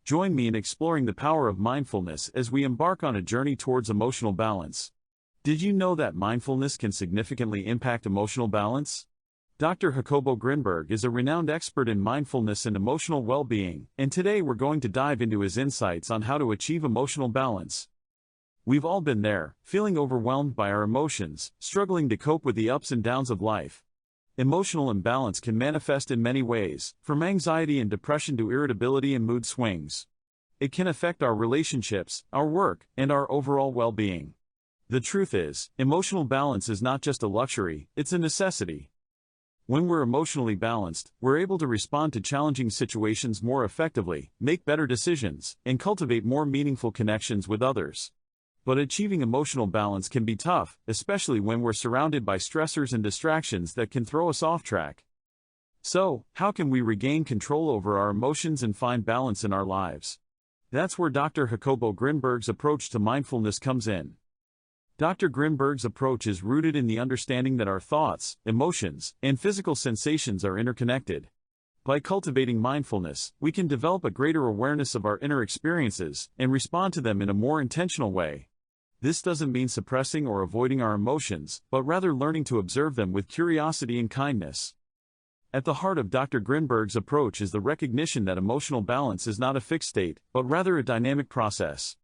Join me in exploring the power of mindfulness as we embark on a journey towards emotional balance. Did you know that mindfulness can significantly impact emotional balance? Dr. Jacobo Grinberg is a renowned expert in mindfulness and emotional well-being, and today we're going to dive into his insights on how to achieve emotional balance. We've all been there, feeling overwhelmed by our emotions, struggling to cope with the ups and downs of life. Emotional imbalance can manifest in many ways, from anxiety and depression to irritability and mood swings. It can affect our relationships, our work, and our overall well-being. The truth is, emotional balance is not just a luxury, it's a necessity. When we're emotionally balanced, we're able to respond to challenging situations more effectively, make better decisions, and cultivate more meaningful connections with others. But achieving emotional balance can be tough, especially when we're surrounded by stressors and distractions that can throw us off track. So, how can we regain control over our emotions and find balance in our lives? That's where Dr. Jacobo Grinberg's approach to mindfulness comes in. Dr. Grinberg's approach is rooted in the understanding that our thoughts, emotions, and physical sensations are interconnected. By cultivating mindfulness, we can develop a greater awareness of our inner experiences and respond to them in a more intentional way. This doesn't mean suppressing or avoiding our emotions, but rather learning to observe them with curiosity and kindness. At the heart of Dr. Grinberg's approach is the recognition that emotional balance is not a fixed state, but rather a dynamic process.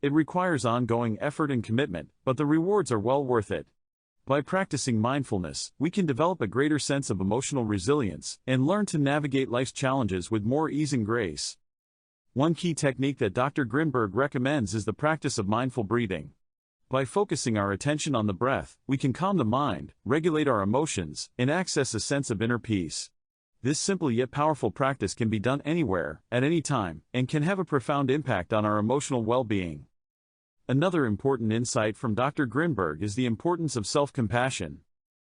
It requires ongoing effort and commitment, but the rewards are well worth it. By practicing mindfulness, we can develop a greater sense of emotional resilience and learn to navigate life's challenges with more ease and grace. One key technique that Dr. Grinberg recommends is the practice of mindful breathing. By focusing our attention on the breath, we can calm the mind, regulate our emotions, and access a sense of inner peace. This simple yet powerful practice can be done anywhere, at any time, and can have a profound impact on our emotional well-being. Another important insight from Dr. Grinberg is the importance of self-compassion.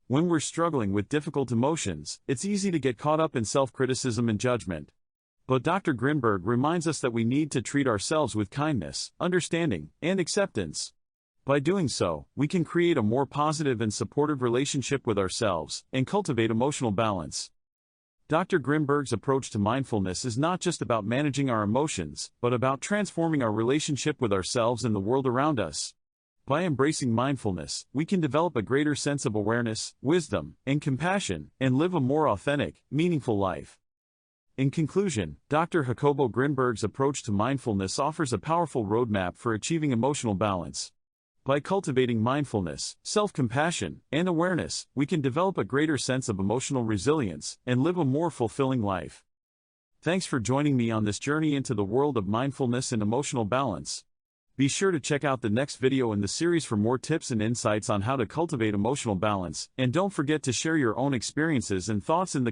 When we're struggling with difficult emotions, it's easy to get caught up in self-criticism and judgment. But Dr. Grinberg reminds us that we need to treat ourselves with kindness, understanding, and acceptance. By doing so, we can create a more positive and supportive relationship with ourselves and cultivate emotional balance. Dr. Grinberg's approach to mindfulness is not just about managing our emotions, but about transforming our relationship with ourselves and the world around us. By embracing mindfulness, we can develop a greater sense of awareness, wisdom, and compassion, and live a more authentic, meaningful life. In conclusion, Dr. Jacobo Grinberg's approach to mindfulness offers a powerful roadmap for achieving emotional balance. By cultivating mindfulness, self-compassion, and awareness, we can develop a greater sense of emotional resilience and live a more fulfilling life. Thanks for joining me on this journey into the world of mindfulness and emotional balance. Be sure to check out the next video in the series for more tips and insights on how to cultivate emotional balance, and don't forget to share your own experiences and thoughts in the